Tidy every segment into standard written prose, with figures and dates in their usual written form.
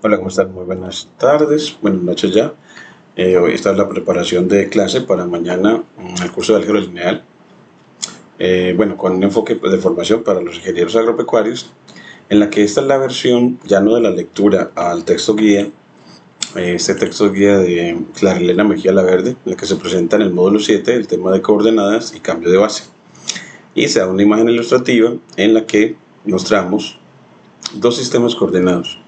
Hola, ¿cómo están? Muy buenas tardes, buenas noches ya. Hoy está la preparación de clase para mañana, el curso de álgebra lineal. Bueno, con un enfoque de formación para los ingenieros agropecuarios, en la que esta es la versión ya no de la lectura al texto guía, este texto guía de Clarilena Mejía Laverde, en la que se presenta en el módulo 7 el tema de coordenadas y cambio de base. Y se da una imagen ilustrativa en la que mostramos dos sistemas coordenados,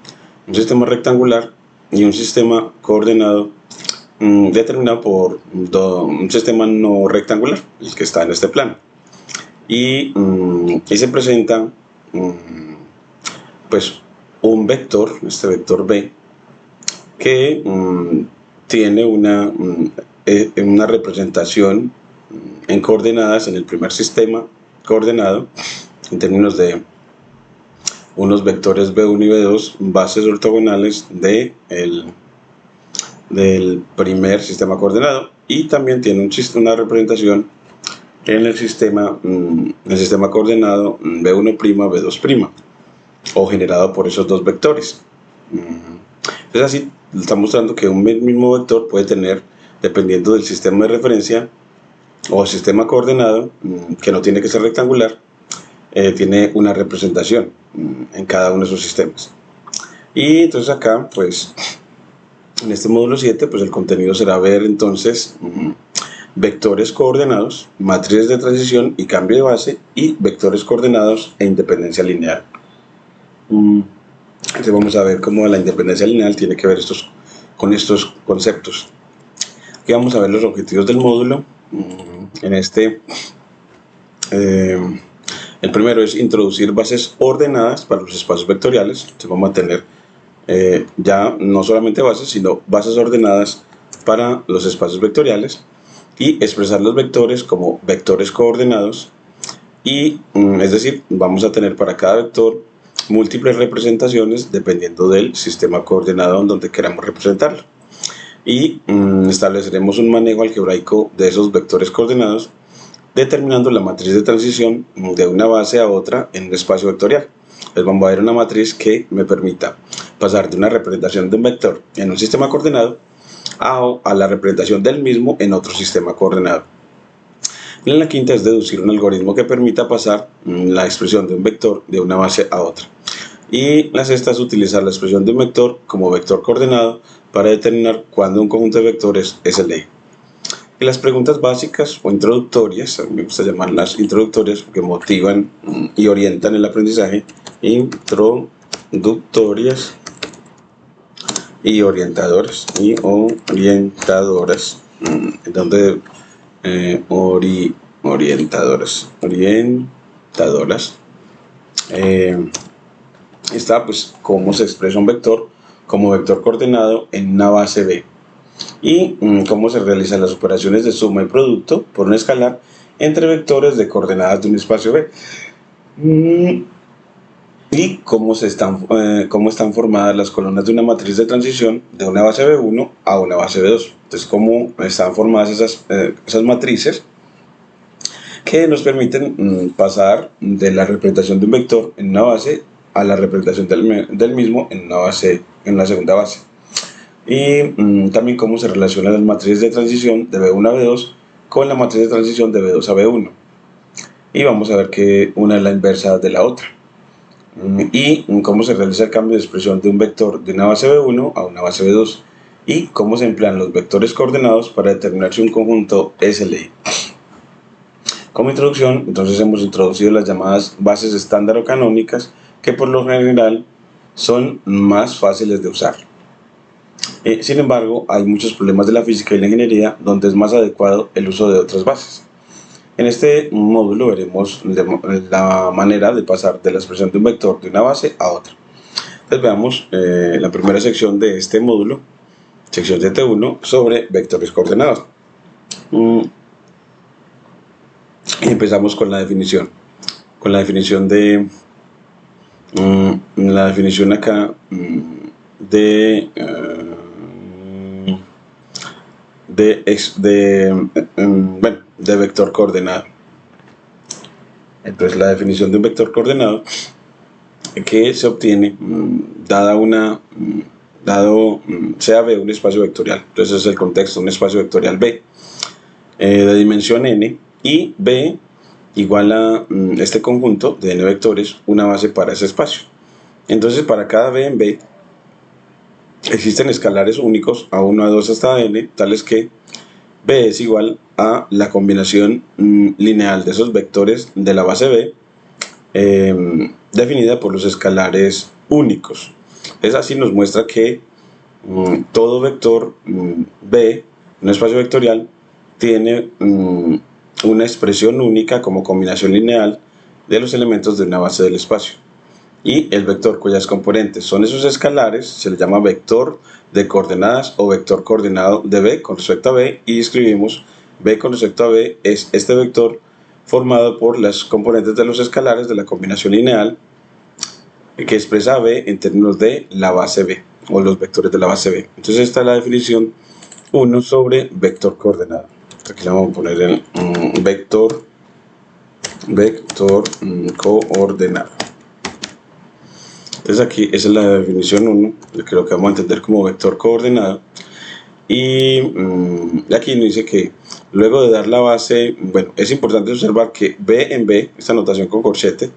un sistema rectangular y un sistema coordenado determinado por un sistema no rectangular, el que está en este plano. Y se presenta pues un vector, este vector B, que tiene una representación en coordenadas en el primer sistema coordenado, en términos de unos vectores B1 y B2, bases ortogonales del primer sistema coordenado, y también tiene una representación en el sistema coordenado B1', B2', o generado por esos dos vectores. Entonces así está mostrando que un mismo vector puede tener, dependiendo del sistema de referencia o sistema coordenado, que no tiene que ser rectangular, tiene una representación en cada uno de esos sistemas. Y entonces acá, pues, en este módulo 7, pues el contenido será ver entonces vectores coordenados, matrices de transición y cambio de base, y vectores coordenados e independencia lineal. Entonces vamos a ver cómo la independencia lineal tiene que ver con estos conceptos. Aquí vamos a ver los objetivos del módulo. En este, el primero es introducir bases ordenadas para los espacios vectoriales. Entonces vamos a tener ya no solamente bases, sino bases ordenadas para los espacios vectoriales, y expresar los vectores como vectores coordenados, y es decir, vamos a tener para cada vector múltiples representaciones dependiendo del sistema coordenado en donde queramos representarlo, y estableceremos un manejo algebraico de esos vectores coordenados, determinando la matriz de transición de una base a otra en un espacio vectorial. Entonces vamos a ver una matriz que me permita pasar de una representación de un vector en un sistema coordenado a la representación del mismo en otro sistema coordenado. Y la quinta es deducir un algoritmo que permita pasar la expresión de un vector de una base a otra. Y la sexta es utilizar la expresión de un vector como vector coordenado para determinar cuándo un conjunto de vectores es el eje. Y las preguntas básicas o introductorias, a mí me gusta llamarlas introductorias porque motivan y orientan el aprendizaje, introductorias y orientadoras, donde orientadoras, está pues cómo se expresa un vector como vector coordenado en una base B, y cómo se realizan las operaciones de suma y producto por un escalar entre vectores de coordenadas de un espacio B, y cómo están formadas las columnas de una matriz de transición de una base B1 a una base B2. Entonces, cómo están formadas esas matrices que nos permiten pasar de la representación de un vector en una base a la representación del mismo en la segunda base. Y también cómo se relacionan las matrices de transición de B1 a B2 con la matriz de transición de B2 a B1. Y vamos a ver que una es la inversa de la otra. Y cómo se realiza el cambio de expresión de un vector de una base B1 a una base B2, y cómo se emplean los vectores coordenados para determinar si un conjunto es el eje. Como introducción, entonces hemos introducido las llamadas bases estándar o canónicas, que por lo general son más fáciles de usar. Sin embargo, hay muchos problemas de la física y la ingeniería donde es más adecuado el uso de otras bases. En este módulo veremos la manera de pasar de la expresión de un vector de una base a otra. Entonces veamos la primera sección de este módulo, sección 7.1, sobre vectores coordenados. Y empezamos con la definición. Con la definición acá de vector coordenado. Entonces la definición de un vector coordenado que se obtiene dada una dado sea B un espacio vectorial. Entonces es el contexto, un espacio vectorial B de dimensión n, y B igual a este conjunto de n vectores, una base para ese espacio. Entonces para cada B en B existen escalares únicos A1, A2 hasta n, tales que B es igual a la combinación lineal de esos vectores de la base B, definida por los escalares únicos. Es así, nos muestra que todo vector B, un espacio vectorial, tiene una expresión única como combinación lineal de los elementos de una base del espacio. Y el vector cuyas componentes son esos escalares se le llama vector de coordenadas o vector coordenado de B con respecto a B, y escribimos B con respecto a B es este vector formado por las componentes de los escalares de la combinación lineal que expresa B en términos de la base B o los vectores de la base B. Entonces esta es la definición 1 sobre vector coordenado. Aquí le vamos a poner el vector coordenado. Entonces aquí esa es la definición 1, que lo que vamos a entender como vector coordenado. Y aquí nos dice que luego de dar la base, bueno, es importante observar que B en B, esta notación con corchete,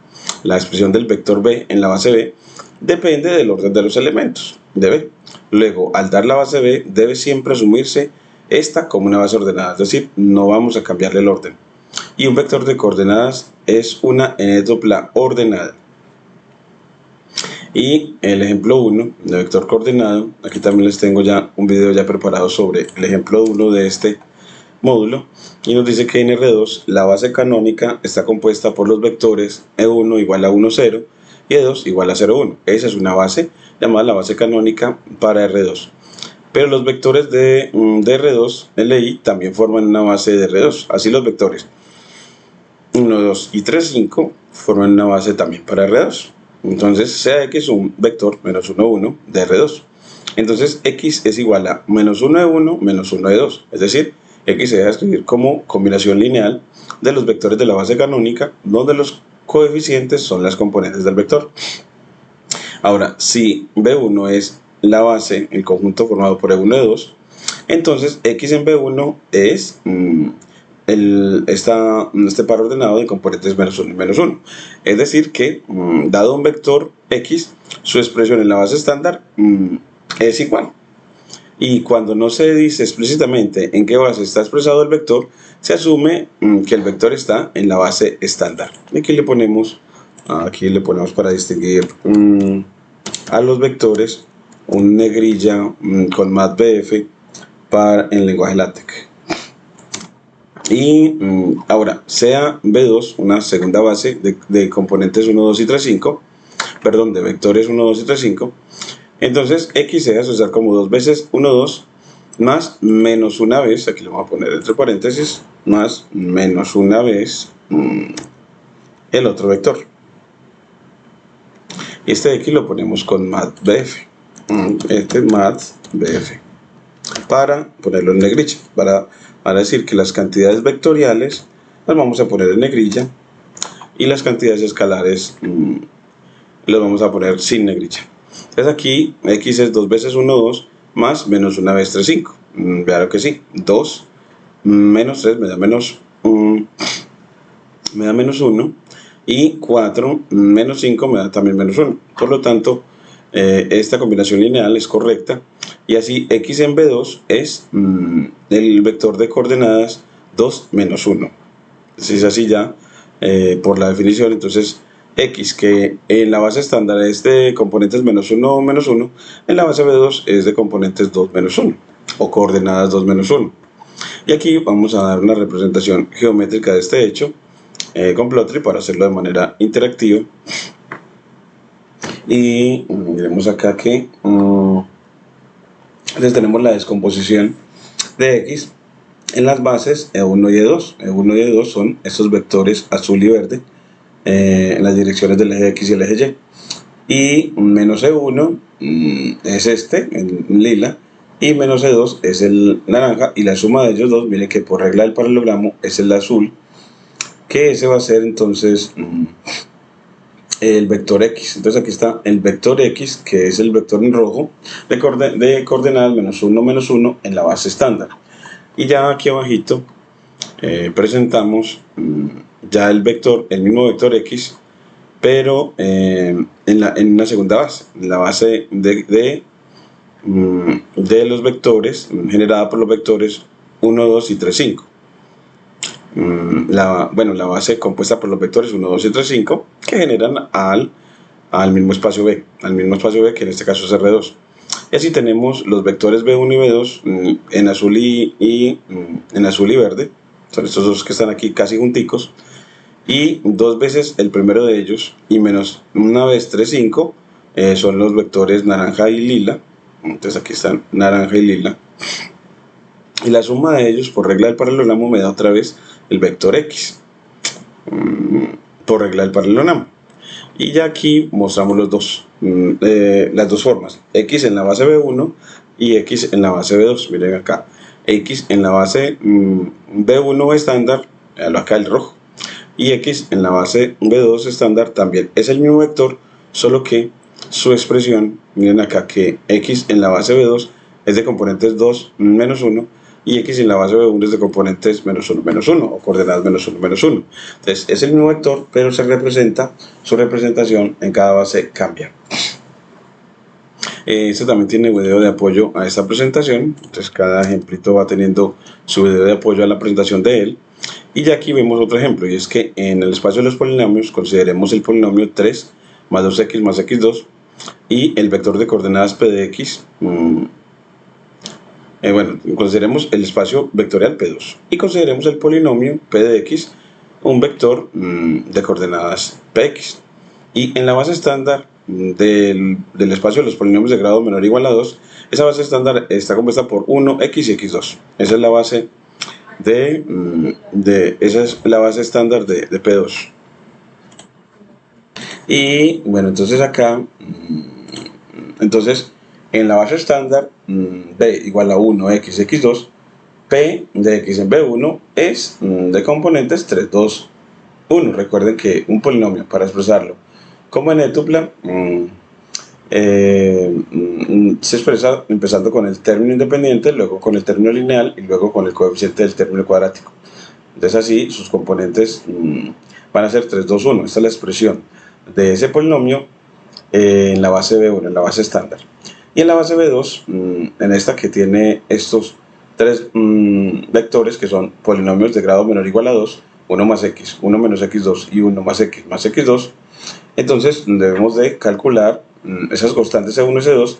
la expresión del vector B en la base B, depende del orden de los elementos de B. Luego, al dar la base B, debe siempre asumirse esta como una base ordenada, es decir, no vamos a cambiarle el orden. Y un vector de coordenadas es una n-tupla ordenada. Y el ejemplo 1 de vector coordenado, aquí también les tengo ya un video ya preparado sobre el ejemplo 1 de este módulo, y nos dice que en R2 la base canónica está compuesta por los vectores E1 igual a 1, 0 y E2 igual a 0, 1. Esa es una base llamada la base canónica para R2. Pero los vectores de R2, LI, también forman una base de R2. Así los vectores 1, 2 y 3, 5 forman una base también para R2. Entonces sea X un vector menos 1, 1 de R2. Entonces X es igual a menos 1 de 1 menos 1 de 2. Es decir, X se deja escribir como combinación lineal de los vectores de la base canónica, donde los coeficientes son las componentes del vector. Ahora, si B1 es la base, el conjunto formado por E1 y E2, entonces X en B1 es este par ordenado de componentes menos 1 y menos 1. Es decir que, dado un vector X, su expresión en la base estándar es igual. Y cuando no se dice explícitamente en qué base está expresado el vector, se asume que el vector está en la base estándar. Aquí le ponemos para distinguir a los vectores un negrilla con matbf en lenguaje LaTeX. Y ahora, sea B2 una segunda base de componentes 1, 2 y 3, 5, perdón, de vectores 1, 2 y 3, 5, entonces X se debe asociar como 2 veces 1, 2 más menos una vez, aquí lo vamos a poner entre paréntesis, más menos una vez el otro vector. Y este de aquí lo ponemos con matbf, matbf, para ponerlo en negrilla, para decir que las cantidades vectoriales las vamos a poner en negrilla y las cantidades escalares las vamos a poner sin negrilla. Entonces aquí X es 2 veces 1, 2 más menos una vez 3, 5. Claro que sí, 2 menos 3 me da menos 1, y 4 menos 5 me da también menos 1. Por lo tanto, esta combinación lineal es correcta, y así X en B2 es el vector de coordenadas 2 menos 1. Si es así ya, por la definición, entonces X, que en la base estándar es de componentes menos 1, menos 1, en la base B2 es de componentes 2 menos 1, o coordenadas 2 menos 1. Y aquí vamos a dar una representación geométrica de este hecho con Plotly para hacerlo de manera interactiva. Y miremos acá que entonces tenemos la descomposición de X en las bases E1 y E2. E1 y E2 son estos vectores azul y verde en las direcciones del eje X y el eje Y. Y menos E1 es este, en lila, y menos E2 es el naranja, y la suma de ellos dos, miren que por regla del paralelogramo es el azul, que ese va a ser entonces el vector X. Entonces aquí está el vector X, que es el vector en rojo, de coordenadas menos 1 en la base estándar. Y ya aquí abajito presentamos ya el mismo vector X, pero en una segunda base, en la base de los vectores, generada por los vectores 1, 2 y 3, 5. La base compuesta por los vectores 1, 2 y 3, 5, que generan al mismo espacio B, que en este caso es R2. Y así tenemos los vectores B1 y B2 en azul en azul y verde. Son estos dos que están aquí casi junticos. Y dos veces el primero de ellos, y menos una vez 3, 5, son los vectores naranja y lila. Entonces aquí están naranja y lila. Y la suma de ellos, por regla del paralelogramo, me da otra vez el vector X. Por regla del paralelogramo. Y ya aquí mostramos las dos formas. X en la base B1 y X en la base B2. Miren acá. X en la base B1 estándar, acá el rojo. Y X en la base B2 estándar también es el mismo vector, solo que su expresión, miren acá que X en la base B2 es de componentes 2, menos 1, y X en la base B1 es de componentes menos 1, menos 1, o coordenadas menos 1, menos 1. Entonces es el mismo vector, pero su representación en cada base cambia. Este también tiene video de apoyo a esta presentación, entonces cada ejemplito va teniendo su video de apoyo a la presentación de él. Y ya aquí vemos otro ejemplo, y es que en el espacio de los polinomios consideremos el polinomio 3 más 2x más x2 y el vector de coordenadas p de x. Consideremos el espacio vectorial P2 y consideremos el polinomio p de x un vector de coordenadas px. Y en la base estándar del espacio de los polinomios de grado menor o igual a 2, esa base estándar está compuesta por 1x y x2. Esa es la base esa es la base estándar de P2. Y bueno, entonces acá, en la base estándar B igual a 1x x2, P de x en B1 es de componentes 3, 2, 1. Recuerden que un polinomio, para expresarlo como n-tupla, se expresa empezando con el término independiente, luego con el término lineal y luego con el coeficiente del término cuadrático. Entonces así sus componentes van a ser 3, 2, 1. Esta es la expresión de ese polinomio en la base B1, en la base estándar. Y en la base B2, en esta que tiene estos tres vectores que son polinomios de grado menor o igual a 2, 1 más x, 1 menos x2 y 1 más x2, entonces debemos de calcular esas constantes C1 y C2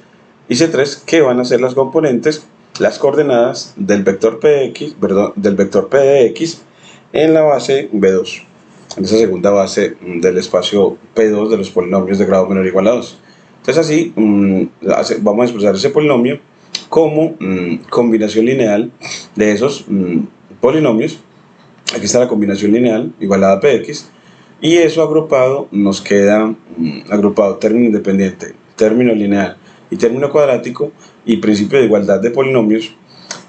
y C3 que van a ser las componentes, las coordenadas del vector P de x en la base B2, en esa segunda base del espacio P2 de los polinomios de grado menor o igual a 2. Entonces así vamos a expresar ese polinomio como combinación lineal de esos polinomios. Aquí está la combinación lineal igualada a px, y eso agrupado nos queda agrupado término independiente, término lineal y término cuadrático y principio de igualdad de polinomios.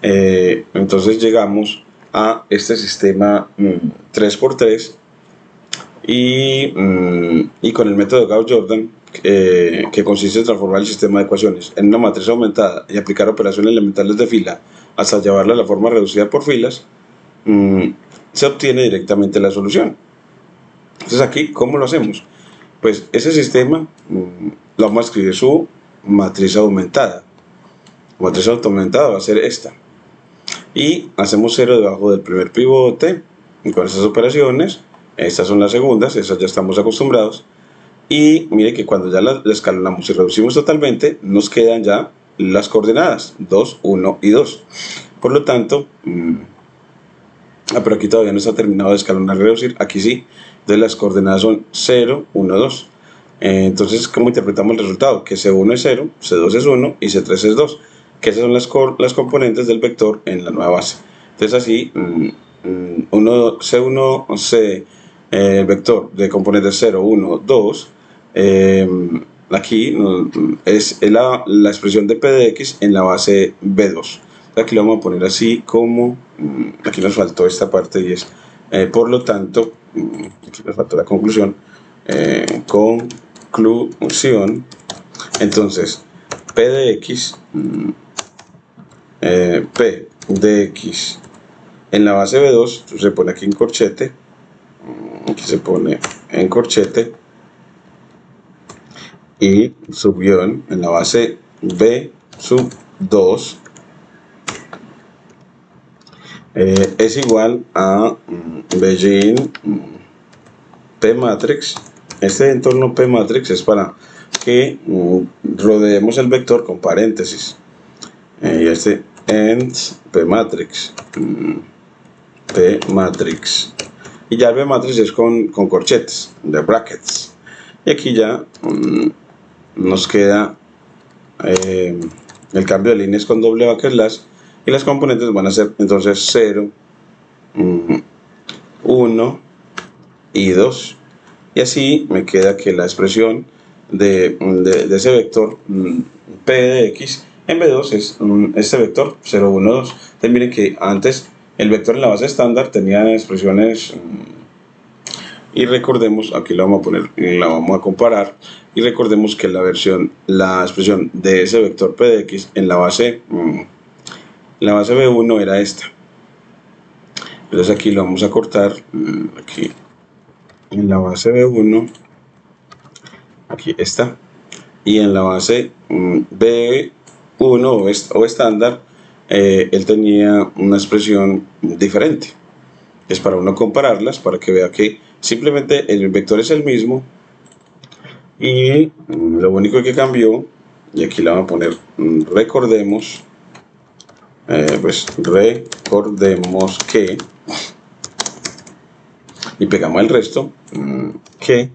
Entonces llegamos a este sistema 3×3 y con el método Gauss-Jordan, que consiste en transformar el sistema de ecuaciones en una matriz aumentada y aplicar operaciones elementales de fila hasta llevarla a la forma reducida por filas, se obtiene directamente la solución. Entonces aquí, ¿cómo lo hacemos? Pues ese sistema lo vamos a escribir su matriz aumentada. La matriz aumentada va a ser esta. Y hacemos 0 debajo del primer pivote y con estas operaciones. Estas son las segundas, esas ya estamos acostumbrados. Y mire que cuando ya la escalonamos y reducimos totalmente, nos quedan ya las coordenadas 2, 1 y 2. Por lo tanto, pero aquí todavía no está terminado de escalonar y reducir, aquí sí. Entonces las coordenadas son 0, 1, 2. Entonces, ¿cómo interpretamos el resultado? Que C1 es 0, C2 es 1 y C3 es 2. Que esas son las componentes del vector en la nueva base. Entonces así, C1, el vector de componentes 0, 1, 2, aquí es la expresión de P de X en la base B2. Aquí lo vamos a poner así como, aquí nos faltó esta parte y es, por lo tanto, aquí nos faltó la conclusión, Conclusión. Entonces, P de X, P de X en la base B2, se pone aquí en corchete, aquí se pone en corchete, y subguión en la base B sub 2 es igual a Begin P matrix. Este entorno P matrix es para que rodeemos el vector con paréntesis, y este end P matrix, P matrix, y ya el P matrix es con corchetes de brackets, y aquí ya nos queda el cambio de líneas con doble backslash, y las componentes van a ser entonces 0, 1 y 2, y así me queda que la expresión de ese vector P de X en B2 es este vector 0, 1, 2. Entonces miren que antes el vector en la base estándar tenía expresiones, y recordemos, aquí la vamos a poner, la vamos a comparar, y recordemos que la expresión de ese vector P de X en la base B1 era esta. Entonces aquí lo vamos a cortar, aquí en la base B1, aquí está, y en la base B1 o estándar, él tenía una expresión diferente. Es para uno compararlas, para que vea que simplemente el vector es el mismo, y lo único que cambió, y aquí la vamos a poner, recordemos, pues recordemos que, y pegamos el resto, que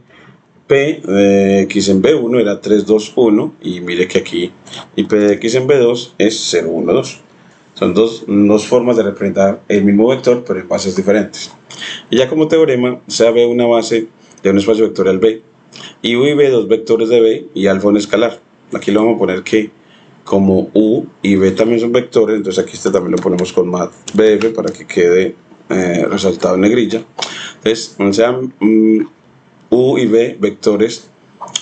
P de X en B1 era 3, 2, 1, y mire que aquí, y P de X en B2 es 0, 1, 2. Son dos formas de representar el mismo vector, pero en bases diferentes. Y ya como teorema, sea B una base de un espacio vectorial B, y U y B dos vectores de B, y alfa un escalar. Aquí lo vamos a poner que como U y B también son vectores, entonces aquí este también lo ponemos con mat BF para que quede resaltado en negrilla. Entonces, sean U y B vectores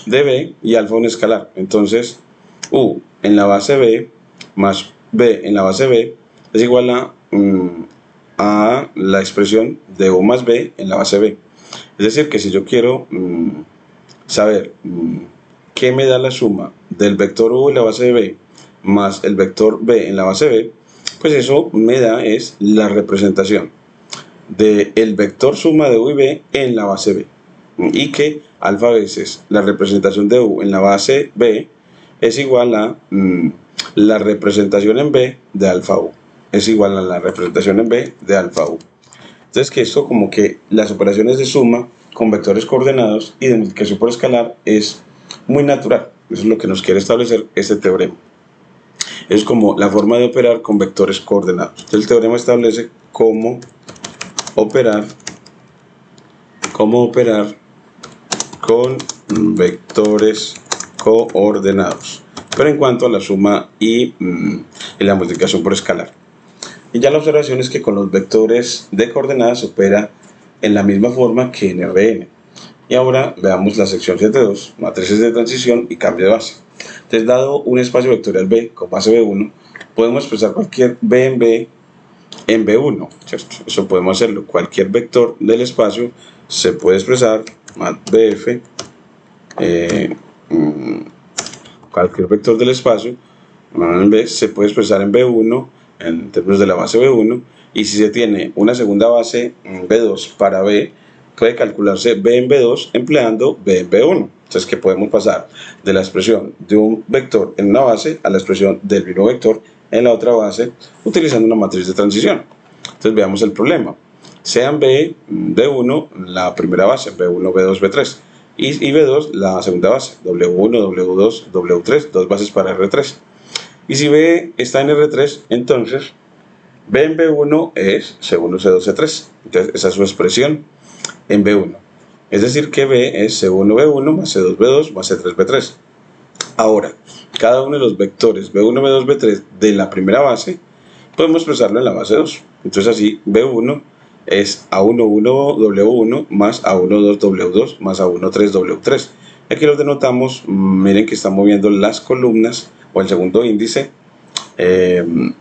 de B y alfa un escalar. Entonces, U en la base B más B en la base B es igual a la expresión de U más B en la base B. Es decir, que si yo quiero saber qué me da la suma del vector U en la base de B más el vector B en la base B, pues eso me da es la representación del vector suma de U y B en la base B, y que alfa veces la representación de U en la base B es igual a la representación en B de alfa U, es igual a la representación en B de alfa U. Entonces que esto, como que las operaciones de suma con vectores coordenados y de multiplicación por escalar es muy natural. Eso es lo que nos quiere establecer este teorema. Es como la forma de operar con vectores coordenados. Entonces el teorema establece cómo operar con vectores coordenados, pero en cuanto a la suma y la multiplicación por escalar. Y ya la observación es que con los vectores de coordenadas se opera en la misma forma que en RN. Y ahora veamos la sección 7.2, matrices de transición y cambio de base. Entonces, dado un espacio vectorial B con base B1, podemos expresar cualquier B en B1, ¿cierto? Eso podemos hacerlo. Cualquier vector del espacio se puede expresar, BF, cualquier vector del espacio en B se puede expresar en B1 en términos de la base B1, y si se tiene una segunda base B2 para B, puede calcularse B en B2 empleando B en B1. Entonces, que podemos pasar de la expresión de un vector en una base a la expresión del mismo vector en la otra base utilizando una matriz de transición. Entonces, veamos el problema. Sean B, B1 la primera base, B1, B2, B3, y B2 la segunda base, W1, W2, W3, dos bases para R3. Y si B está en R3, entonces B en B1 es C1, C2, C3. Entonces, esa es su expresión en B1. Es decir, que B es C1, B1 más C2, B2 más C3, B3. Ahora, cada uno de los vectores B1, B2, B3 de la primera base, podemos expresarlo en la base 2. Entonces, así B1 es A11W1 más A12W2 más A13W3. Aquí los denotamos, miren que están moviendo las columnas o el segundo índice de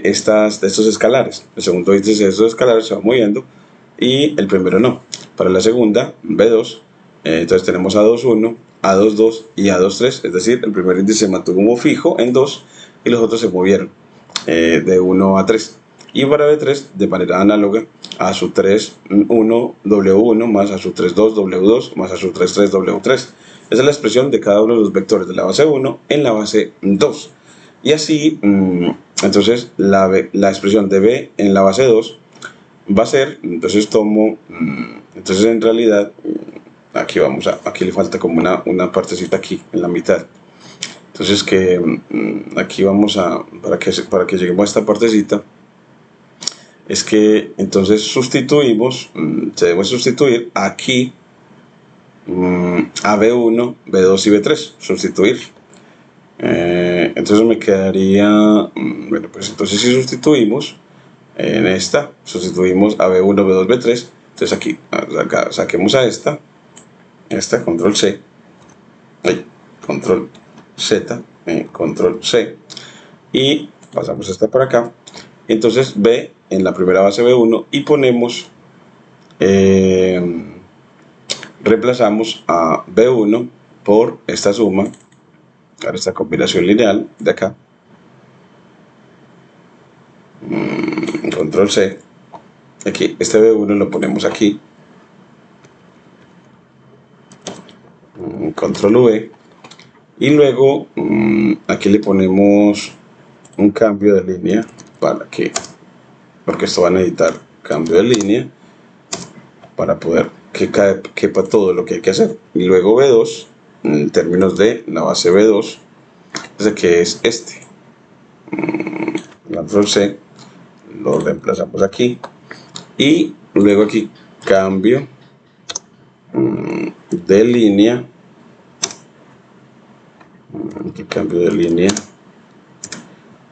estos escalares. El segundo índice de estos escalares se va moviendo y el primero no. Para la segunda, B2, entonces tenemos A21, A22 y A23, es decir, el primer índice se mantuvo fijo en 2 y los otros se movieron de 1 a 3. Y para B3, de manera análoga, a su 3, 1, W1 más a su 3, 2, W2 más a su 3, 3, W3. Esa es la expresión de cada uno de los vectores de la base 1 en la base 2. Y así, entonces, la expresión de B en la base 2 va a ser, entonces tomo, entonces en realidad, aquí le falta como una partecita aquí, en la mitad. Entonces aquí vamos para que lleguemos a esta partecita, es que entonces sustituimos, se debe sustituir aquí a B1, B2 y B3, sustituir. Entonces me quedaría, bueno, pues entonces si sustituimos en esta, sustituimos a B1, B2, B3, entonces aquí saquemos a esta, control C, control Z, control C, y pasamos esta por acá. Entonces B en la primera base B1 y ponemos, reemplazamos a B1 por esta suma, ahora esta combinación lineal de acá, control C, aquí este B1 lo ponemos aquí, control V, y luego aquí le ponemos un cambio de línea porque esto va a necesitar cambio de línea para poder que quepa todo lo que hay que hacer. Y luego B2, en términos de la base B2, que es este, control C, lo reemplazamos aquí, y luego aquí cambio de línea, aquí cambio de línea,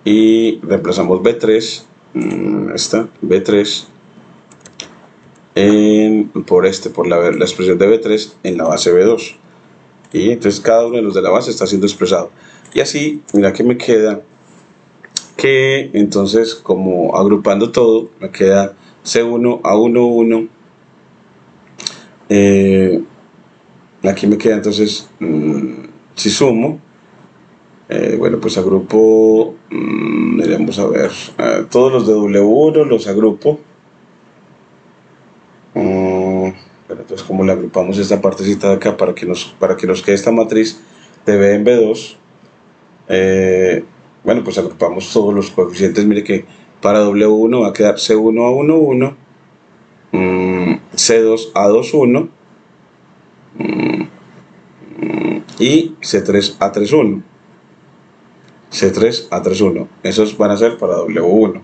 y reemplazamos B3, B3 por la expresión de B3 en la base B2, y entonces cada uno de los de la base está siendo expresado. Y así, mira que me queda que entonces, como agrupando todo, me queda C1, A11, aquí me queda entonces, si sumo, bueno, pues agrupo, vamos a ver, todos los de W1 los agrupo. Pero entonces, como le agrupamos esta partecita de acá para que nos quede esta matriz de B en B2, bueno, pues agrupamos todos los coeficientes. Mire que para W1 va a quedar C1 A11, C2 A21 y C3 A31. C3 A31. Esos van a ser para W1.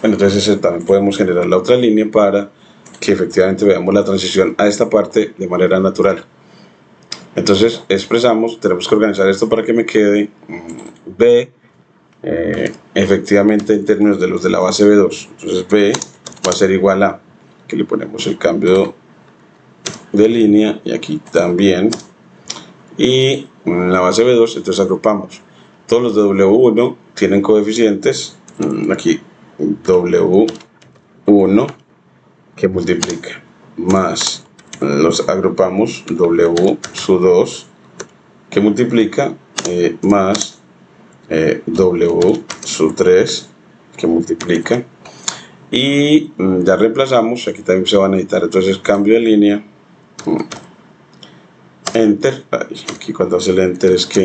Bueno, entonces también podemos generar la otra línea para que efectivamente veamos la transición a esta parte de manera natural. Entonces expresamos, tenemos que organizar esto para que me quede B, efectivamente en términos de los de la base B2. Entonces B va a ser igual a, que le ponemos el cambio de línea y aquí también, y en la base B2 entonces agrupamos todos los de W1 tienen coeficientes, aquí W1 que multiplica más, los agrupamos W sub 2 que multiplica más W sub 3 que multiplica, y ya reemplazamos, aquí también se va a necesitar entonces cambio de línea, enter, aquí cuando hace el enter es que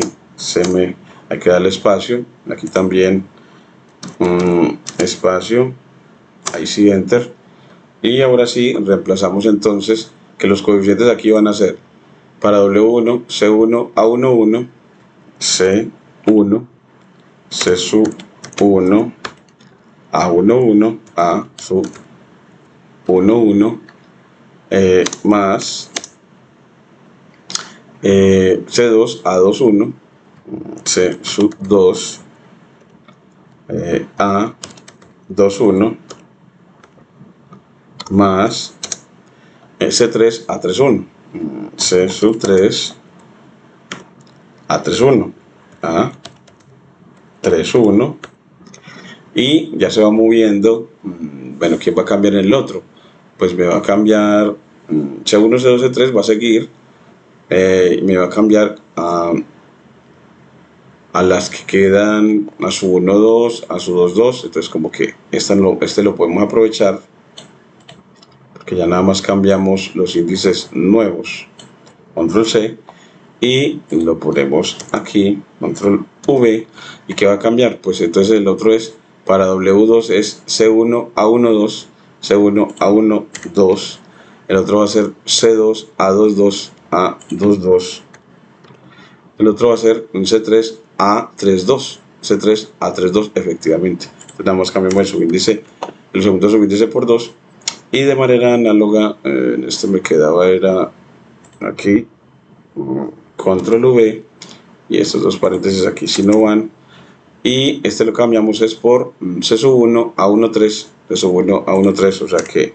hay que darle espacio, aquí también espacio, ahí sí enter, y ahora sí reemplazamos entonces que los coeficientes aquí van a ser para W1 C1 A11, C1 C sub 1 A11 A sub 11 más C2 A21 C sub 2 A 2, 1 más C3 A3, 1. C sub 3 A3, 1. A3, 1. Y ya se va moviendo. Bueno, ¿quién va a cambiar en el otro? Pues me va a cambiar C1, C2, C3 va a seguir. Me va a cambiar a las que quedan, a su 1, 2, a su 2, 2. Entonces como que este lo podemos aprovechar, porque ya nada más cambiamos los índices nuevos. Control C y lo ponemos aquí, Control V. ¿Y qué va a cambiar? Pues entonces el otro es, para W2 es C1 A1, 2, C1 A1, 2. El otro va a ser C2 A2, 2, A2, 2. El otro va a ser un C3 A3, 2, C3 A3, 2, efectivamente. Entonces nada más cambiamos el subíndice, el segundo subíndice por 2. Y de manera análoga, en este me quedaba, era aquí, Control V, y estos dos paréntesis aquí si no van, y este lo cambiamos es por C1 A1, 3, C1 A1, 3, o sea que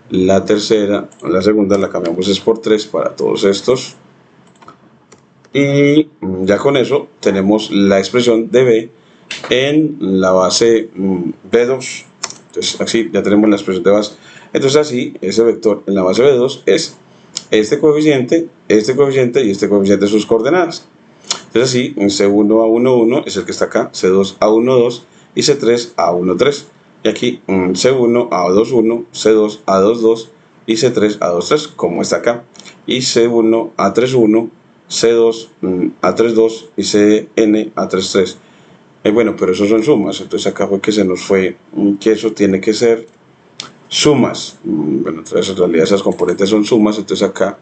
la tercera, la segunda la cambiamos es por 3 para todos estos, y ya con eso tenemos la expresión de B en la base B2. Entonces así ya tenemos la expresión de base. Entonces así ese vector en la base B2 es este coeficiente y este coeficiente de sus coordenadas. Entonces así C1 A1, 1 es el que está acá, C2 A1, 2 y C3 A1, 3. Y aquí C1 A2, 1, C2 A2, 2 y C3 A2, 3, como está acá. Y C1 A3, 1, C2 A3, 2 y CN A3, 3. Bueno, pero eso son sumas. Entonces acá fue que se nos fue que eso tiene que ser sumas. Bueno, entonces en realidad esas componentes son sumas. Entonces acá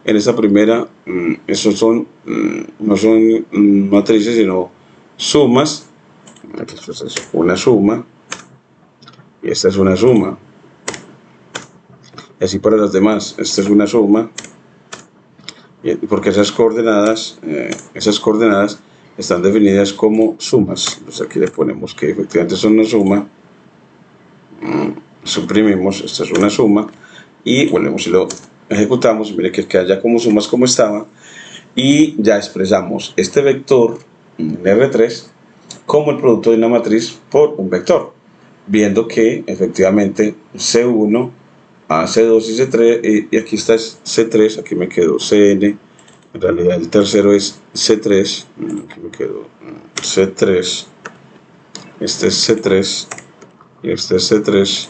en esta primera, esos son no son matrices sino sumas. Aquí es una suma y esta es una suma, y así para las demás. Esta es una suma, porque esas coordenadas están definidas como sumas. Pues aquí le ponemos que efectivamente son una suma, suprimimos, esta es una suma, y volvemos y lo ejecutamos. Mire que queda ya como sumas como estaba, y ya expresamos este vector en R3 como el producto de una matriz por un vector, viendo que efectivamente C1 a C2 y C3, y aquí está C3, aquí me quedó CN, en realidad el tercero es C3, aquí me quedó C3, este es C3 y este es C3,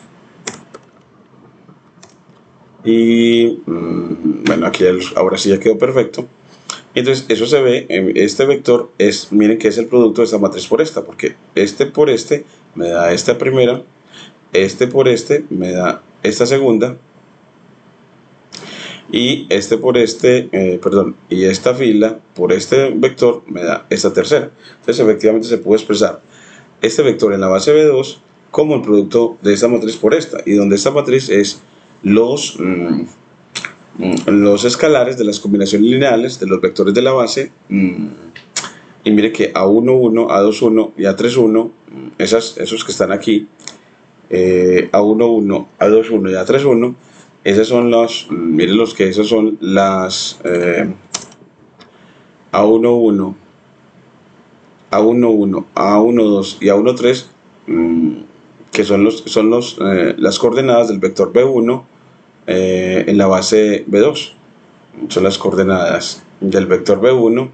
y bueno, aquí ahora sí ya quedó perfecto. Entonces eso se ve, este vector es, miren que es el producto de esta matriz por esta, porque este por este me da esta primera, este por este me da esta segunda, y este por este, y esta fila por este vector me da esta tercera. Entonces efectivamente se puede expresar este vector en la base B2 como el producto de esta matriz por esta, y donde esta matriz es los escalares de las combinaciones lineales de los vectores de la base. Y mire que A1, 1, A2, 1 y A3, 1, esos que están aquí, A1, 1, A2, 1 y A3, 1, esos son los, miren los que esos son las A1, 1, A1, 1, A1, 2 y A1, 3, que son las coordenadas del vector B1 en la base B2. Son las coordenadas del vector B1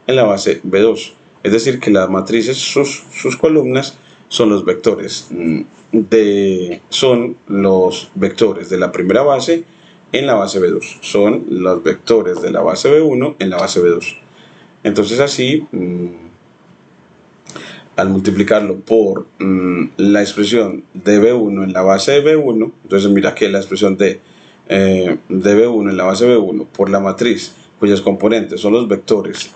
en la base B2. Es decir, que las matrices, sus columnas, son los vectores son los vectores de la primera base en la base B2. Son los vectores de la base B1 en la base B2. Entonces así, al multiplicarlo por la expresión de B1 en la base de B1, entonces mira que la expresión de B1 en la base B1 por la matriz cuyas componentes son los vectores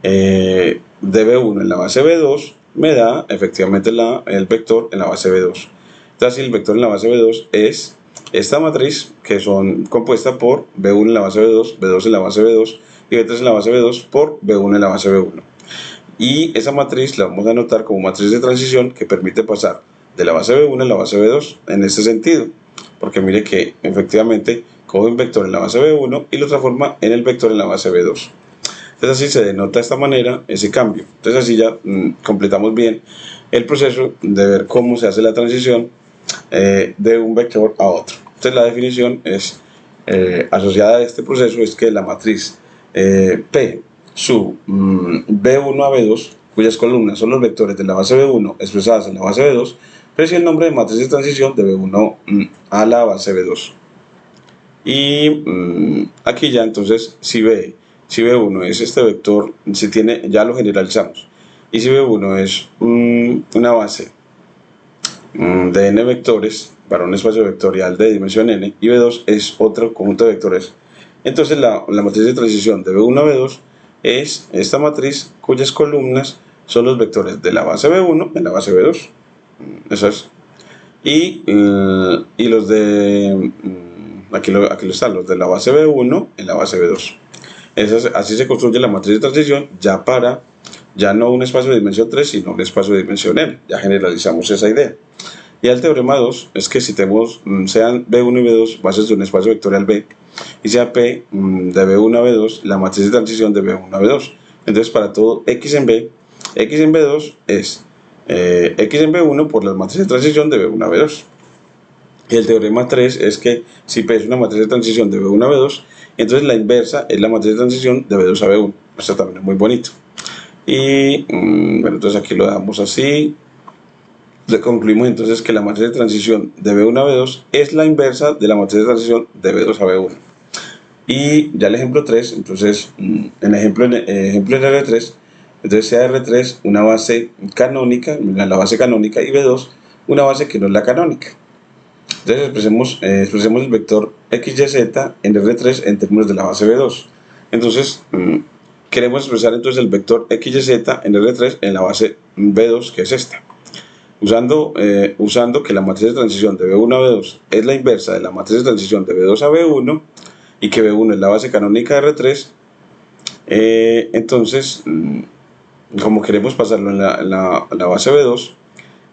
de B1 en la base B2 me da efectivamente el vector en la base B2. Entonces el vector en la base B2 es esta matriz, que son compuesta por B1 en la base B2, B2 en la base B2 y B3 en la base B2 por B1 en la base B1. Y esa matriz la vamos a anotar como matriz de transición que permite pasar de la base B1 en la base B2 en este sentido, porque mire que efectivamente coge un vector en la base B1 y lo transforma en el vector en la base B2. Entonces así se denota de esta manera ese cambio. Entonces así ya completamos bien el proceso de ver cómo se hace la transición de un vector a otro. Entonces la definición es asociada a este proceso es que la matriz P sub B1 a B2, cuyas columnas son los vectores de la base B1 expresadas en la base B2, recibe el nombre de matriz de transición de B1 a la base B2. Y aquí ya entonces si B1 es este vector, se tiene, ya lo generalizamos. Y si B1 es una base de n vectores para un espacio vectorial de dimensión n, y B2 es otro conjunto de vectores, entonces la matriz de transición de B1 a B2 es esta matriz cuyas columnas son los vectores de la base B1 en la base B2. Eso es. Y los de aquí lo están, los de la base B1 en la base B2. Así se construye la matriz de transición ya no un espacio de dimensión 3, sino un espacio de dimensión n. Ya generalizamos esa idea. Y el teorema 2 es que si tenemos, sean B1 y B2 bases de un espacio vectorial B, y sea P de B1 a B2, la matriz de transición de B1 a B2. Entonces para todo X en B, X en B2 es X en B1 por la matriz de transición de B1 a B2. Y el teorema 3 es que si P es una matriz de transición de B1 a B2, entonces la inversa es la matriz de transición de B2 a B1. Esto también es muy bonito. Y bueno, entonces aquí lo dejamos así. Concluimos entonces que la matriz de transición de B1 a B2 es la inversa de la matriz de transición de B2 a B1. Y ya el ejemplo 3, entonces en ejemplo en R3, entonces sea R3 una base canónica, la base canónica, y B2 una base que no es la canónica. Entonces expresemos el vector XYZ en R3 en términos de la base B2. Entonces queremos expresar entonces el vector XYZ en R3 en la base B2, que es esta. Usando que la matriz de transición de B1 a B2 es la inversa de la matriz de transición de B2 a B1 y que B1 es la base canónica de R3, entonces como queremos pasarlo en la base B2,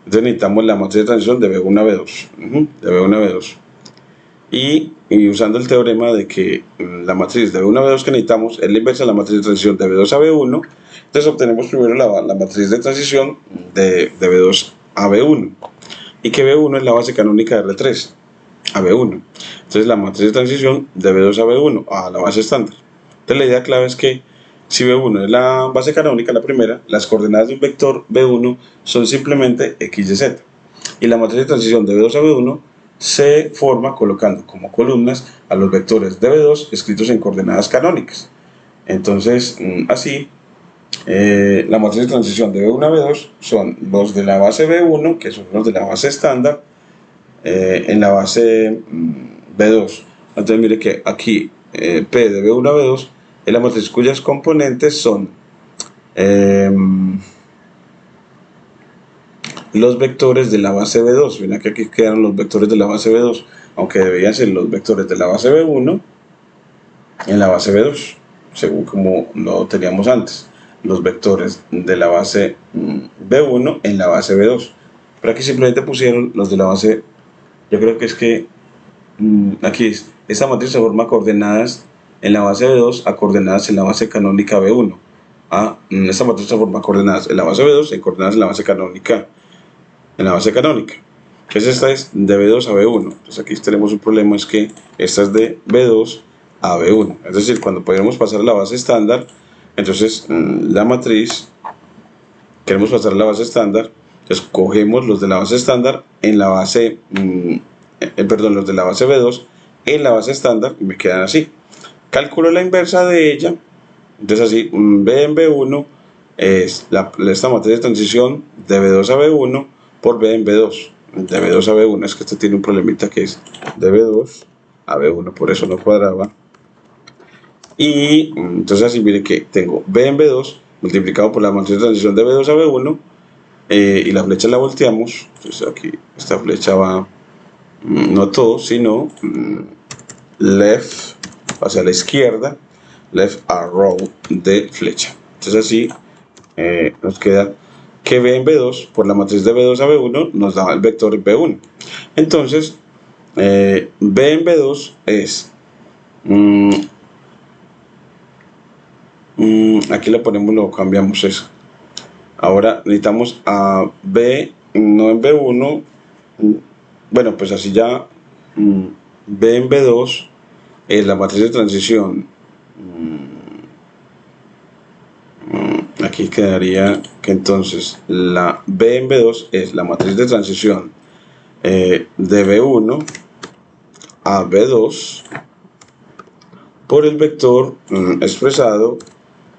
entonces necesitamos la matriz de transición de B1 a B2, de B1 a B2. Y usando el teorema de que la matriz de B1 a B2 que necesitamos es la inversa de la matriz de transición de B2 a B1, entonces obtenemos primero la matriz de transición de B2 a B1, y que B1 es la base canónica de R3 a B1. Entonces la matriz de transición de B2 a B1 a la base estándar. Entonces la idea clave es que si B1 es la base canónica, la primera, las coordenadas de un vector B1 son simplemente X y Z, y la matriz de transición de B2 a B1 se forma colocando como columnas a los vectores de B2 escritos en coordenadas canónicas. Entonces así la matriz de transición de B1 a B2 son los de la base B1, que son los de la base estándar, en la base B2. Entonces mire que aquí P de B1 a B2 es la matriz cuyas componentes son los vectores de la base B2. Miren que aquí quedan los vectores de la base B2, aunque deberían ser los vectores de la base B1 en la base B2, según como lo teníamos antes. Los vectores de la base B1 en la base B2. Pero aquí simplemente pusieron los de la base. Yo creo que es que aquí esta matriz se forma coordenadas en la base B2 a coordenadas en la base canónica B1. Esta matriz se forma coordenadas en la base B2 y coordenadas en la base canónica. Entonces esta es de B2 a B1. Entonces aquí tenemos un problema, es que esta es de B2 a B1. Es decir, cuando podemos pasar a la base estándar, entonces la matriz, queremos pasar a la base estándar, entonces cogemos los de la base estándar en la base, los de la base B2 en la base estándar, y me quedan así. Calculo la inversa de ella, entonces así, B en B1 es esta matriz de transición de B2 a B1 por B en B2, de B2 a B1, es que esto tiene un problemita que es de B2 a B1, por eso no cuadraba. Y entonces así mire que tengo B en B2 multiplicado por la matriz de transición de B2 a B1, y la flecha la volteamos. Entonces aquí esta flecha va no todo, sino left hacia la izquierda, left arrow de flecha. Entonces así nos queda que B en B2 por la matriz de B2 a B1 nos da el vector B1. Entonces, B en B2 es, aquí lo ponemos, lo cambiamos eso. Ahora necesitamos a B, no en B1, bueno, pues así ya, B en B2 es la matriz de transición. Aquí quedaría que entonces la B en B2 es la matriz de transición de B1 a B2 por el vector expresado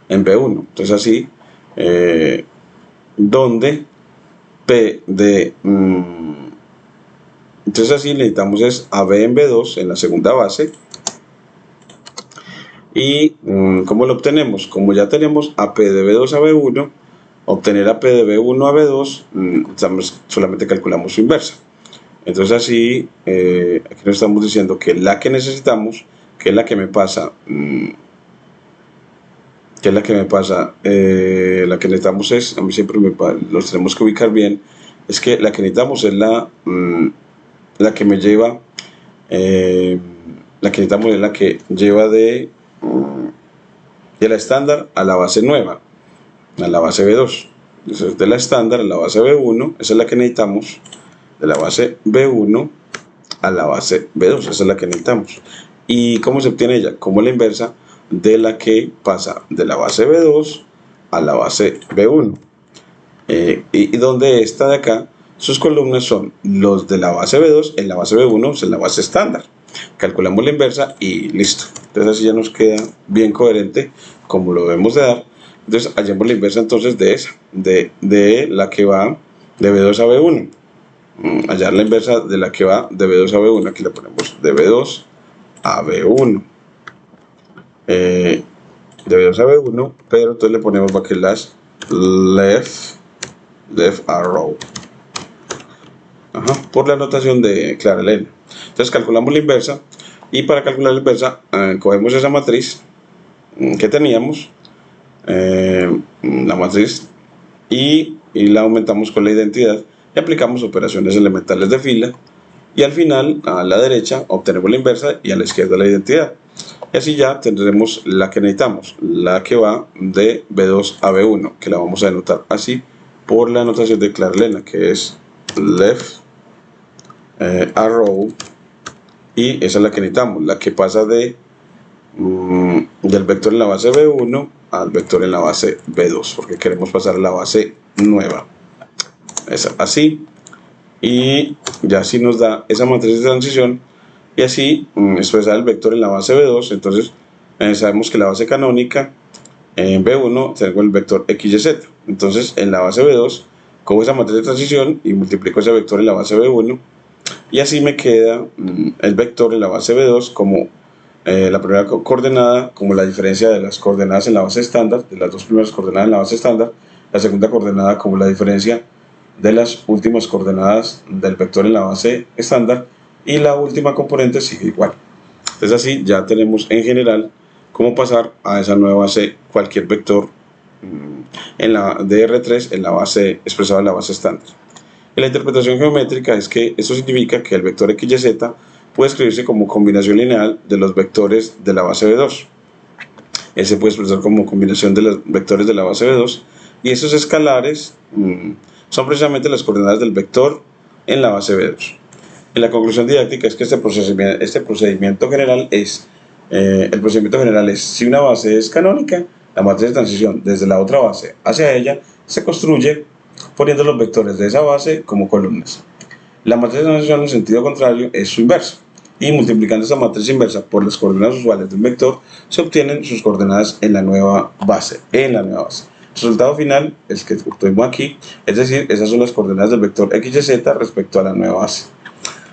en B1. Entonces así, donde P de... entonces así necesitamos es a B en B2 en la segunda base. ¿Y cómo lo obtenemos? Como ya tenemos a P de B2 a B1, obtener a P de B1 a B2, solamente calculamos su inversa. Entonces así, aquí nos estamos diciendo que la que necesitamos, que es la que me pasa, la que necesitamos es, a mí siempre los tenemos que ubicar bien, es que la que necesitamos es la que me lleva, la que necesitamos es la que lleva de la estándar a la base nueva, a la base B2. Entonces de la estándar a la base B1, esa es la que necesitamos, de la base B1 a la base B2, esa es la que necesitamos. ¿Y cómo se obtiene ella? Como la inversa de la que pasa de la base B2 a la base B1. Y donde esta de acá, sus columnas son los de la base B2 en la base B1, es en la base estándar. Calculamos la inversa y listo. Entonces así ya nos queda bien coherente como lo debemos de dar. Entonces hallamos la inversa entonces de esa, de la que va de B2 a B1. Hallar la inversa de la que va de B2 a B1. Aquí le ponemos de B2 a B1. De B2 a B1, pero entonces le ponemos backslash left arrow. Por la notación de Clara Elena. Entonces calculamos la inversa, y para calcular la inversa cogemos esa matriz que teníamos, la matriz, y la aumentamos con la identidad y aplicamos operaciones elementales de fila, y al final a la derecha obtenemos la inversa y a la izquierda la identidad, y así ya tendremos la que necesitamos, la que va de B2 a B1, que la vamos a denotar así por la notación de Clara Elena, que es left arrow, y esa es la que necesitamos, la que pasa del vector en la base B1 al vector en la base B2, porque queremos pasar a la base nueva, esa, así, y ya así nos da esa matriz de transición, y así expresar el vector en la base B2. Entonces sabemos que la base canónica en B1 tengo el vector XYZ, entonces en la base B2 cojo esa matriz de transición y multiplico ese vector en la base B1, y así me queda el vector en la base B2 como la primera coordenada, como la diferencia de las coordenadas en la base estándar, de las dos primeras coordenadas en la base estándar, la segunda coordenada como la diferencia de las últimas coordenadas del vector en la base estándar, y la última componente sigue igual. Entonces así ya tenemos en general cómo pasar a esa nueva base cualquier vector en la DR3 en la base expresada en la base estándar. Y la interpretación geométrica es que esto significa que el vector XYZ puede escribirse como combinación lineal de los vectores de la base B2. Se puede expresar como combinación de los vectores de la base B2, y esos escalares son precisamente las coordenadas del vector en la base B2. Y la conclusión didáctica es que este procedimiento general es, si una base es canónica, la matriz de transición desde la otra base hacia ella se construye poniendo los vectores de esa base como columnas. La matriz de transición en sentido contrario es su inversa, y multiplicando esa matriz inversa por las coordenadas usuales de un vector se obtienen sus coordenadas en la nueva base. El resultado final es que obtuvimos aquí, es decir, esas son las coordenadas del vector XYZ respecto a la nueva base.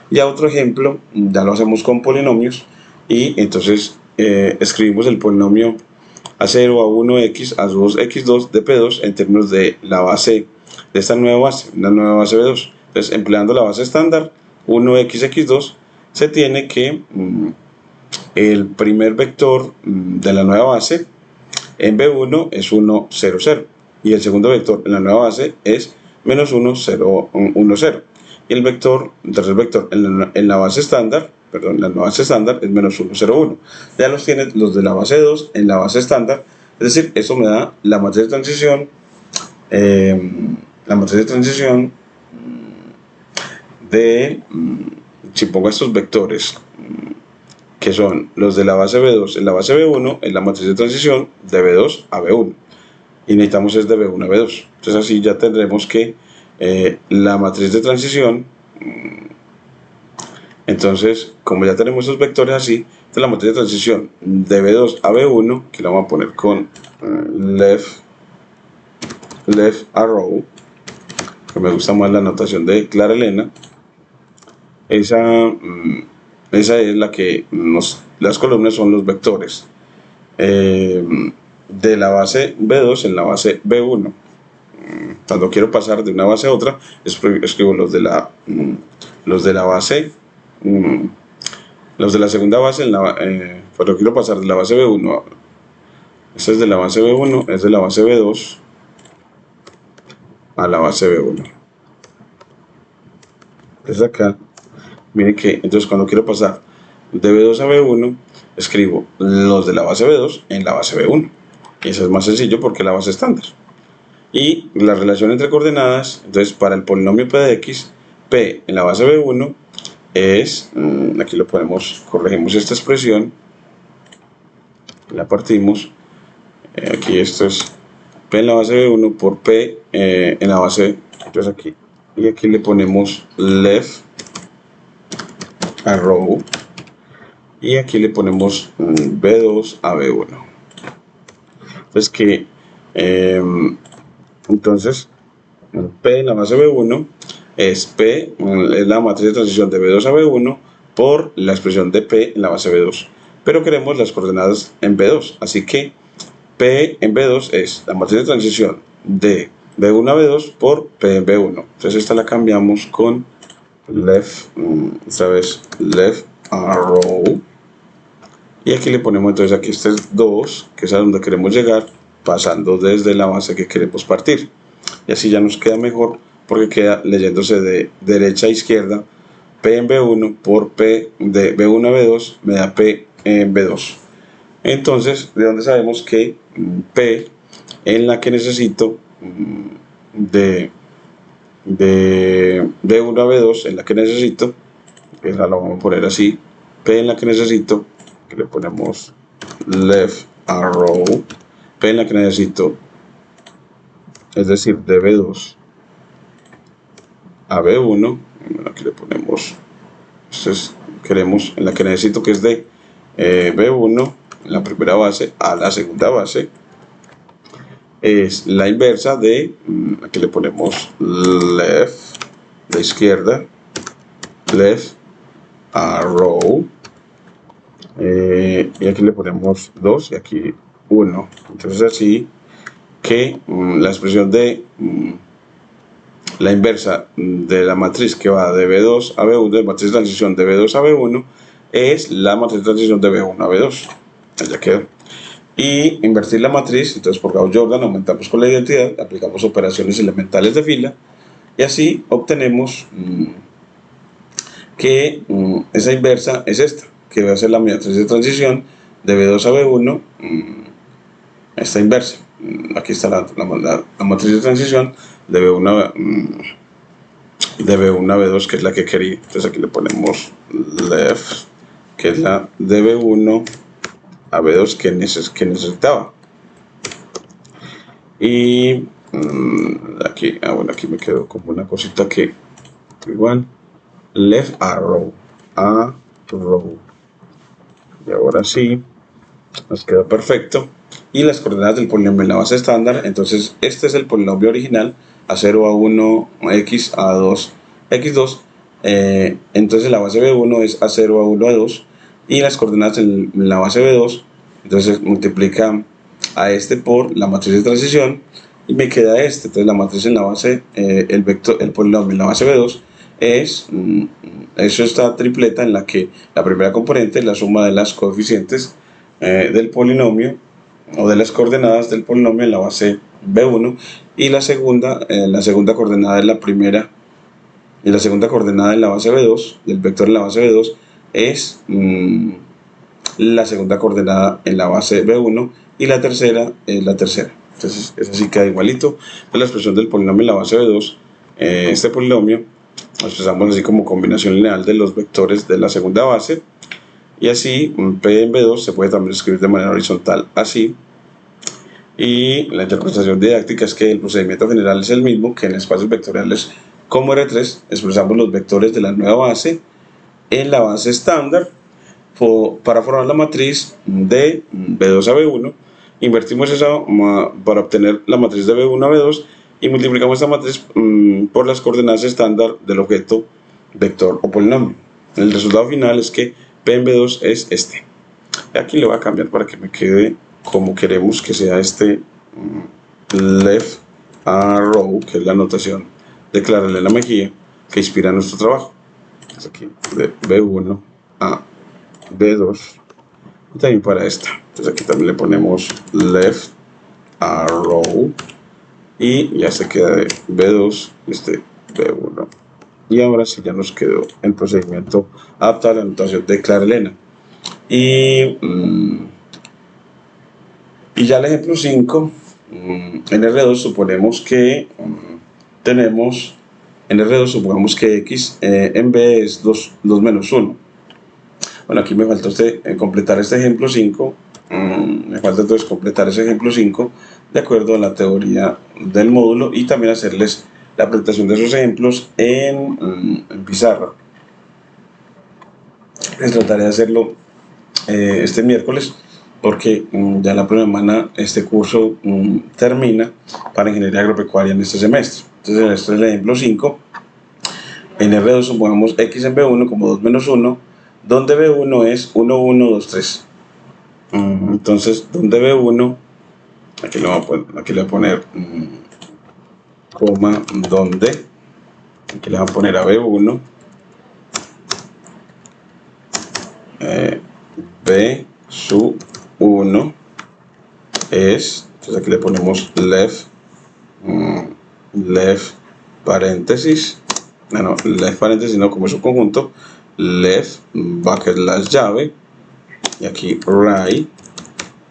Ya otro ejemplo, ya lo hacemos con polinomios, y entonces escribimos el polinomio A0, A1X, A2X2 de P2 en términos de la base, de esta nueva base, una nueva base B2. Entonces, empleando la base estándar 1xx2, se tiene que el primer vector de la nueva base en B1 es 1, 0, 0. y el segundo vector en la nueva base es menos 1, 0, 1, 0. Y el tercer vector en la base estándar, perdón, la nueva base estándar es menos 1, 0, 1. Ya los tiene los de la base 2 en la base estándar, es decir, eso me da la matriz de transición, de, si pongo estos vectores, que son los de la base B2 en la base B1, es la matriz de transición de B2 a B1. Y necesitamos es de B1 a B2. Entonces así ya tendremos que la matriz de transición, entonces como ya tenemos esos vectores así, entonces la matriz de transición de B2 a B1, que la vamos a poner con left arrow, que me gusta más la notación de Clara Elena, esa es la que las columnas son los vectores de la base B2 en la base B1. Cuando quiero pasar de una base a otra, escribo los de la base, los de la segunda base, cuando quiero pasar de la base B1, este es de la base B1, es de la base B2 a la base B1. Desde acá, miren que entonces cuando quiero pasar de B2 a B1, escribo los de la base B2 en la base B1. Y eso es más sencillo porque es la base estándar. Y la relación entre coordenadas, entonces para el polinomio p de x, p en la base B1 es, aquí lo ponemos, corregimos esta expresión, la partimos, aquí esto es p en la base B1 por p en la base, entonces aquí, y aquí le ponemos left arrow, y aquí le ponemos B2 a B1. Entonces que entonces P en la base B1 es la matriz de transición de B2 a B1 por la expresión de P en la base B2, pero queremos las coordenadas en B2, así que P en B2 es la matriz de transición de B1 a B2 por P en B1. Entonces esta la cambiamos con left arrow, y aquí le ponemos entonces aquí este es 2, que es a donde queremos llegar, pasando desde la base que queremos partir, y así ya nos queda mejor porque queda leyéndose de derecha a izquierda, P en B1 por P de B1 a B2 me da P en B2. Entonces, ¿de dónde sabemos que P en la que necesito de B1 a B2, en la que necesito, esa la vamos a poner así, P en la que necesito, que le ponemos left arrow, P en la que necesito, es decir, de B2 a B1, aquí le ponemos, entonces queremos en la que necesito, que es de B1, en la primera base a la segunda base, es la inversa de, aquí le ponemos left, de izquierda, left arrow, y aquí le ponemos 2 y aquí 1. Entonces así que la expresión de la inversa de la matriz que va de B2 a B1, de matriz de transición de B2 a B1, es la matriz de transición de B1 a B2. Ya quedó. Y invertir la matriz, entonces por Gauss-Jordan aumentamos con la identidad, aplicamos operaciones elementales de fila, y así obtenemos que esa inversa es esta, que va a ser la matriz de transición de B2 a B1, esta inversa. Aquí está la matriz de transición de B1 a B2, que es la que quería. Entonces aquí le ponemos left, que es la de B1 a B2 que necesitaba. Y aquí, bueno, aquí me quedó como una cosita que igual, left arrow, y ahora sí nos queda perfecto. Y las coordenadas del polinomio en la base estándar, entonces este es el polinomio original, A0, A1, X, A2, X2, entonces la base B1 es A0, A1, A2, y las coordenadas en la base B2, entonces multiplica a este por la matriz de transición y me queda este. Entonces la matriz en la base, el polinomio en la base B2 es esta tripleta en la que la primera componente es la suma de las coeficientes del polinomio o de las coordenadas del polinomio en la base B1, y la segunda coordenada de la primera, y la segunda coordenada en la base B2, del vector en la base B2, es la segunda coordenada en la base B1, y la tercera es la tercera. Entonces, eso sí queda igualito. Entonces, la expresión del polinomio en la base B2, este polinomio, lo expresamos así como combinación lineal de los vectores de la segunda base, y así P en B2 se puede también escribir de manera horizontal así. Y la interpretación didáctica es que el procedimiento general es el mismo que en espacios vectoriales como R3. Expresamos los vectores de la nueva base en la base estándar para formar la matriz de B2 a B1. Invertimos esa para obtener la matriz de B1 a B2 y multiplicamos esta matriz por las coordenadas estándar del objeto vector o polinomio. El resultado final es que P en B2 es este. Aquí le voy a cambiar para que me quede como queremos que sea este left arrow, que es la anotación de Clara Elena Mejía, que inspira nuestro trabajo. Es aquí de B1 a B2, y también para esta. Entonces aquí también le ponemos left arrow y ya se queda de B2 este B1. Y ahora sí ya nos quedó el procedimiento adaptado a la anotación de Clara Elena. Y ya el ejemplo 5, en R2 suponemos que tenemos, en R2 supongamos que X en B es 2 menos 1. Bueno, aquí me falta completar este ejemplo 5, me falta entonces completar ese ejemplo 5 de acuerdo a la teoría del módulo y también hacerles la presentación de esos ejemplos en pizarra. Les trataré de hacerlo este miércoles, porque ya la primera semana este curso termina para ingeniería agropecuaria en este semestre. Entonces este es el ejemplo 5. En R2 supongamos X en B1 como 2 menos 1, donde B1 es 1, 1, 2, 3. Entonces, donde B1, aquí le voy a poner coma, donde, aquí le voy a poner a B1, B sub 1 es, entonces aquí le ponemos left paréntesis, left paréntesis no, como es un conjunto, left backslash llave, y aquí right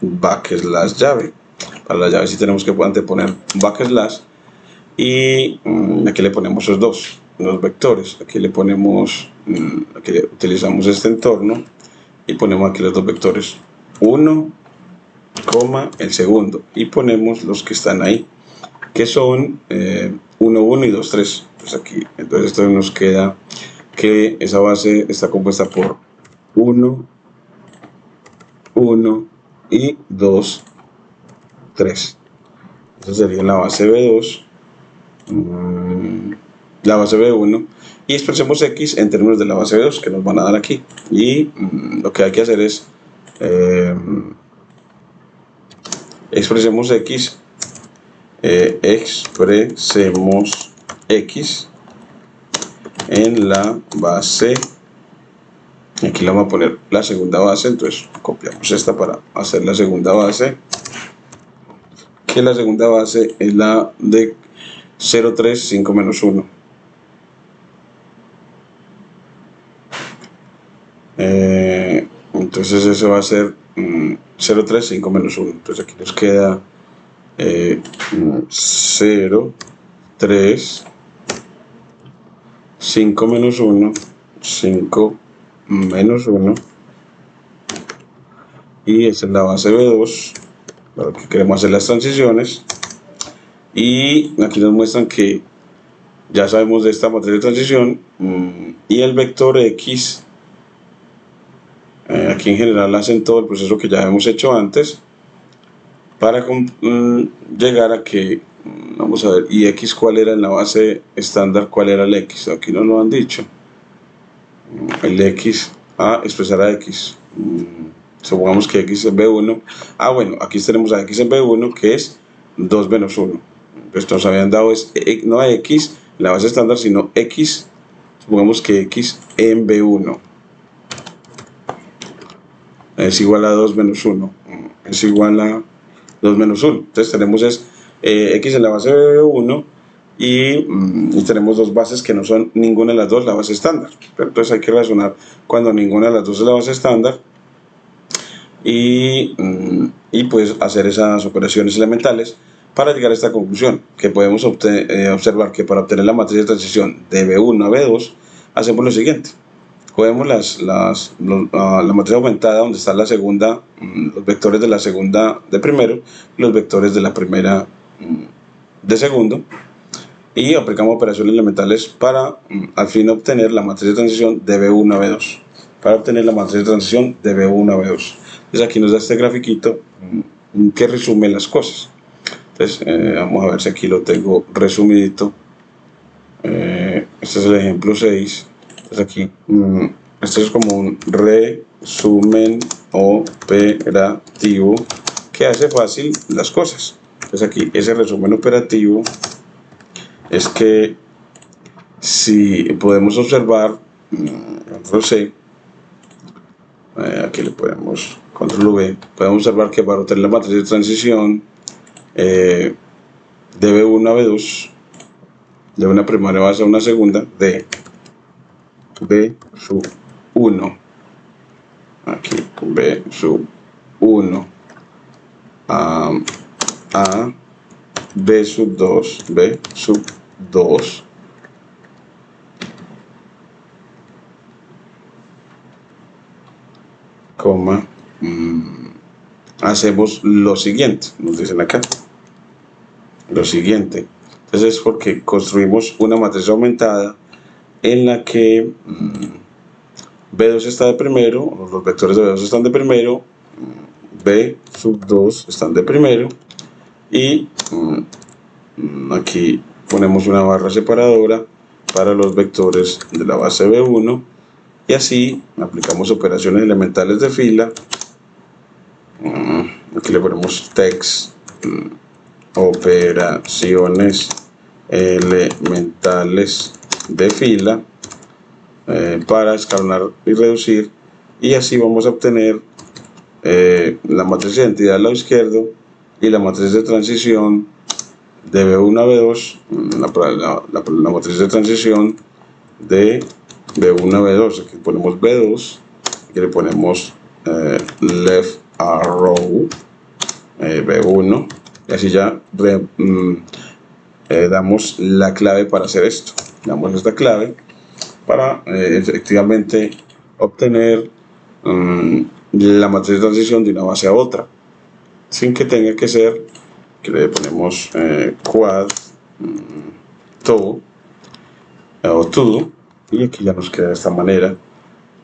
backslash llave. Para la llave sí tenemos que anteponer backslash, y aquí le ponemos los vectores. Aquí le ponemos, aquí utilizamos este entorno y ponemos aquí los dos vectores, 1, el segundo, y ponemos los que están ahí, que son 1, 1 y 2, 3. Pues aquí, entonces esto nos queda que esa base está compuesta por 1, 1 y 2, 3. Esa sería la base B2, la base B1, y expresemos X en términos de la base B2 que nos van a dar aquí. Y lo que hay que hacer es expresemos X en la base, aquí le vamos a poner la segunda base, entonces copiamos esta para hacer la segunda base, que la segunda base es la de 0, 3, 5 menos 1. Entonces eso va a ser 0, 3, 5 menos 1. Entonces aquí nos queda 0, 3, 5 menos 1, 5 menos 1, y esa es la base B2, para que queremos hacer las transiciones. Y aquí nos muestran que ya sabemos de esta matriz de transición, y el vector X, aquí en general hacen todo el proceso que ya hemos hecho antes para llegar a que, vamos a ver, y X cuál era en la base estándar, cuál era el X, aquí no lo han dicho, el X, expresar a X, supongamos que X es B1, bueno, aquí tenemos a X en B1 que es 2 menos 1, pues nos habían dado no a X en la base estándar, sino X, supongamos que X en B1 es igual a 2 menos 1, es igual a 2 menos 1. Entonces tenemos x en la base B1 y tenemos dos bases que no son ninguna de las dos la base estándar. Entonces hay que razonar cuando ninguna de las dos es la base estándar y pues hacer esas operaciones elementales para llegar a esta conclusión, que podemos observar que para obtener la matriz de transición de B1 a B2 hacemos lo siguiente. Cogemos la matriz aumentada donde está la segunda, los vectores de la segunda de primero y los vectores de la primera de segundo, y aplicamos operaciones elementales para al fin obtener la matriz de transición de B1 a B2. Para obtener la matriz de transición de B1 a B2. Entonces aquí nos da este grafiquito que resume las cosas. Entonces vamos a ver si aquí lo tengo resumidito. Este es el ejemplo 6. Entonces aquí, esto es como un resumen operativo que hace fácil las cosas. Entonces aquí ese resumen operativo es que si podemos observar, control C, aquí le podemos, control V, podemos observar que para obtener la matriz de transición de B1 a B2, de una primera base a una segunda, de B sub 1, aquí B sub 1 a B sub 2, B sub 2, coma, hacemos lo siguiente, nos dicen acá, lo siguiente. Entonces es porque construimos una matriz aumentada en la que B2 está de primero, los vectores de B2 están de primero, B sub 2 están de primero, y aquí ponemos una barra separadora para los vectores de la base B1, y así aplicamos operaciones elementales de fila. Aquí le ponemos text, operaciones elementales de fila para escalonar y reducir, y así vamos a obtener la matriz de identidad al lado izquierdo y la matriz de transición de B1 a B2, la matriz de transición de B1 a B2. Aquí ponemos B2, aquí le ponemos left arrow B1, y así ya damos la clave para hacer esto. Damos esta clave para efectivamente obtener la matriz de transición de una base a otra, sin que tenga que ser, que le ponemos quad to o todo, y aquí ya nos queda de esta manera.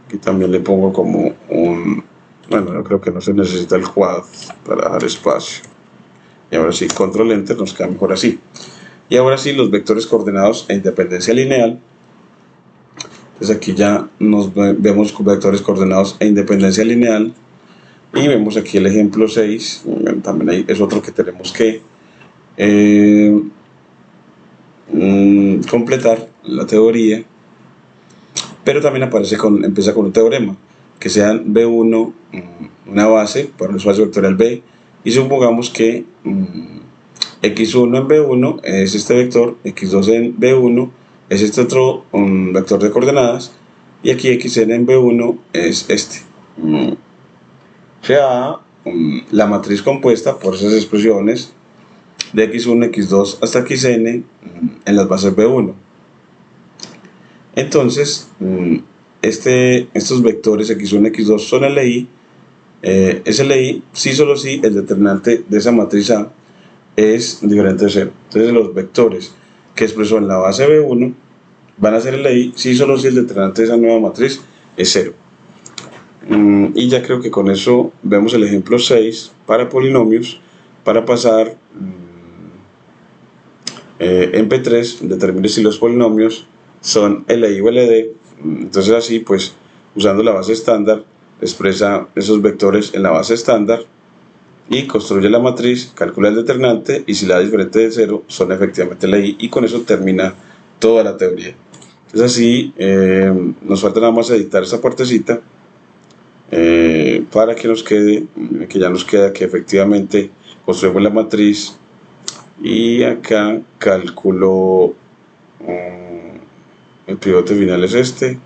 Aquí también le pongo como un, bueno, yo creo que no se necesita el quad para dejar espacio, y ahora sí, control enter, nos queda mejor así. Y ahora sí, los vectores coordenados en dependencia lineal. Entonces aquí ya vemos vectores coordenados e independencia lineal, y vemos aquí el ejemplo 6, también ahí es otro que tenemos que completar la teoría, pero también empieza con un teorema, que sea B1 una base para un espacio vectorial B, y supongamos que x1 en B1 es este vector, x2 en B1 es este otro vector de coordenadas, y aquí xn en B1 es este. Sea la matriz compuesta por esas expresiones de x1, x2 hasta xn en las bases B1. Entonces, estos vectores x1, x2 son LI. Es LI si solo si el determinante de esa matriz A es diferente de 0. Entonces los vectores que expresó en la base B1 van a ser LI si solo si el determinante de esa nueva matriz es 0. Y ya creo que con eso vemos el ejemplo 6 para polinomios. Para pasar en P3 determine si los polinomios son LI o LD. Entonces así, pues, usando la base estándar, expresa esos vectores en la base estándar y construye la matriz, calcula el determinante, y si la da diferente de 0 son efectivamente LI, y con eso termina toda la teoría. Entonces así nos falta nada más editar esta partecita para que nos quede, que ya nos queda que efectivamente construimos la matriz y acá calculo el pivote final es este.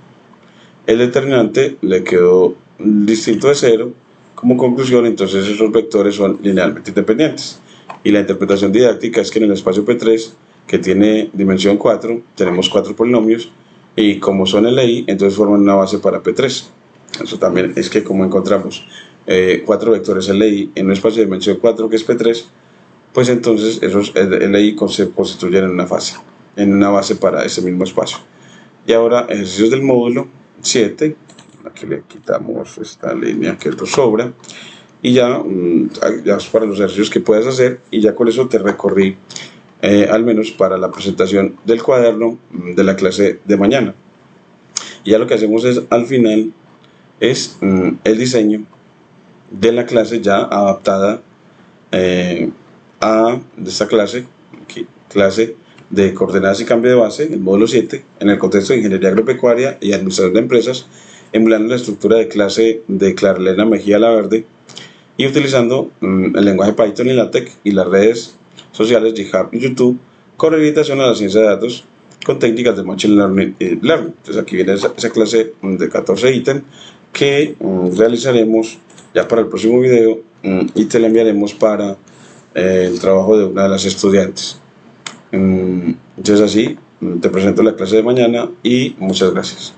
El determinante le quedó distinto de 0. Como conclusión, entonces esos vectores son linealmente independientes. Y la interpretación didáctica es que en el espacio P3, que tiene dimensión 4, tenemos 4 polinomios, y como son LI, entonces forman una base para P3. Eso también es que como encontramos 4 vectores LI en un espacio de dimensión 4 que es P3, pues entonces esos LI se constituyen en una base para ese mismo espacio. Y ahora ejercicios del módulo 7, aquí le quitamos esta línea que nos sobra, y ya para los ejercicios que puedas hacer, y ya con eso te recorrí al menos para la presentación del cuaderno de la clase de mañana. Y ya lo que hacemos es al final es el diseño de la clase ya adaptada a esta clase, aquí, clase de coordenadas y cambio de base, el módulo 7, en el contexto de ingeniería agropecuaria y administración de empresas, emulando la estructura de clase de Clarelena Mejía Laverde y utilizando el lenguaje Python y LaTeX y las redes sociales GitHub y YouTube con orientación a la ciencia de datos con técnicas de Machine Learning y Learning. Entonces aquí viene esa clase de 14 ítems que realizaremos ya para el próximo video y te la enviaremos para el trabajo de una de las estudiantes. Entonces así te presento la clase de mañana y muchas gracias.